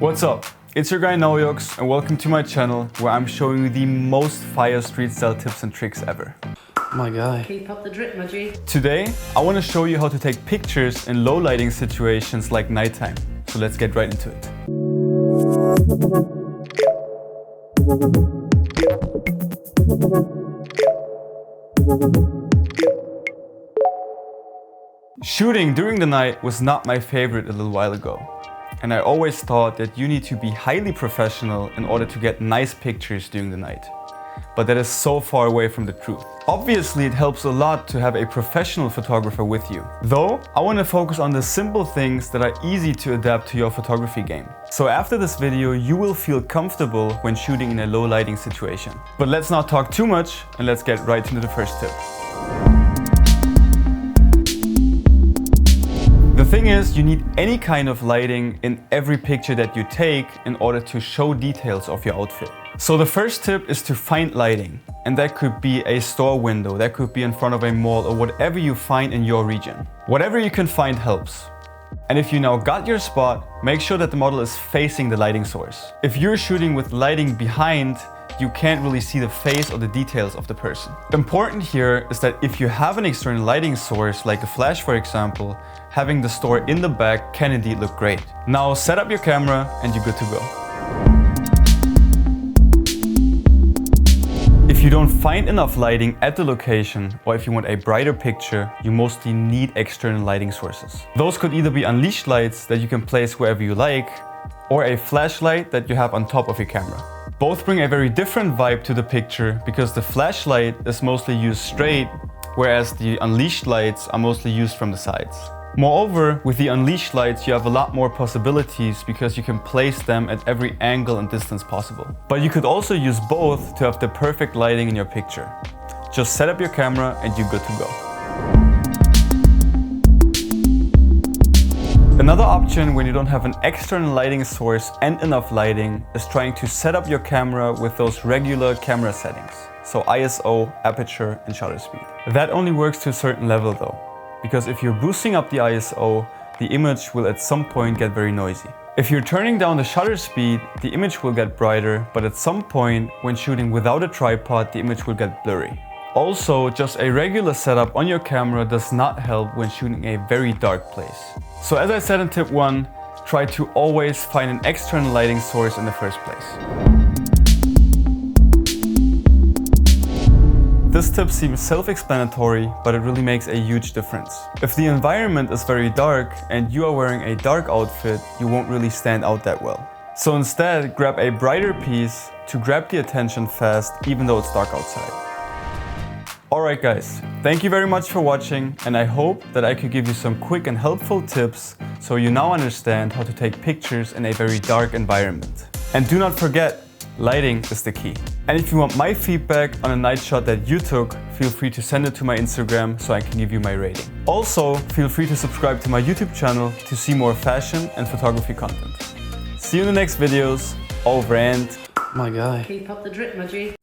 What's up? It's your guy Naujoxx and welcome to my channel where I'm showing you the most fire street style tips and tricks ever. My guy. Keep up the drip, my G. Today, I want to show you how to take pictures in low lighting situations like nighttime. So let's get right into it. Shooting during the night was not my favorite a little while ago. And I always thought that you need to be highly professional in order to get nice pictures during the night. But that is so far away from the truth. Obviously, it helps a lot to have a professional photographer with you. Though, I want to focus on the simple things that are easy to adapt to your photography game. So after this video, you will feel comfortable when shooting in a low lighting situation. But let's not talk too much and let's get right into the first tip. The thing is, you need any kind of lighting in every picture that you take in order to show details of your outfit. So the first tip is to find lighting. And that could be a store window, that could be in front of a mall or whatever you find in your region. Whatever you can find helps. And if you now got your spot, make sure that the model is facing the lighting source. If you're shooting with lighting behind, you can't really see the face or the details of the person. Important here is that if you have an external lighting source, like a flash for example, having the store in the back can indeed look great. Now set up your camera and you're good to go. If you don't find enough lighting at the location, or if you want a brighter picture, you mostly need external lighting sources. Those could either be unleashed lights that you can place wherever you like, or a flashlight that you have on top of your camera. Both bring a very different vibe to the picture because the flashlight is mostly used straight, whereas the unleashed lights are mostly used from the sides. Moreover, with the unleashed lights you have a lot more possibilities because you can place them at every angle and distance possible. But you could also use both to have the perfect lighting in your picture. Just set up your camera and you're good to go. Another option when you don't have an external lighting source and enough lighting is trying to set up your camera with those regular camera settings. So ISO, aperture and shutter speed. That only works to a certain level though. Because if you're boosting up the ISO, the image will at some point get very noisy. If you're turning down the shutter speed, the image will get brighter, but at some point, when shooting without a tripod, the image will get blurry. Also, just a regular setup on your camera does not help when shooting a very dark place. So as I said in tip 1, try to always find an external lighting source in the first place. This tip seems self-explanatory, but it really makes a huge difference. If the environment is very dark and you are wearing a dark outfit, you won't really stand out that well. So instead, grab a brighter piece to grab the attention fast, even though it's dark outside. Alright guys, thank you very much for watching and I hope that I could give you some quick and helpful tips so you now understand how to take pictures in a very dark environment. And do not forget, lighting is the key. And if you want my feedback on a night shot that you took, feel free to send it to my Instagram so I can give you my rating. Also, feel free to subscribe to my YouTube channel to see more fashion and photography content. See you in the next videos. Over and... My guy. Keep up the drip, my G.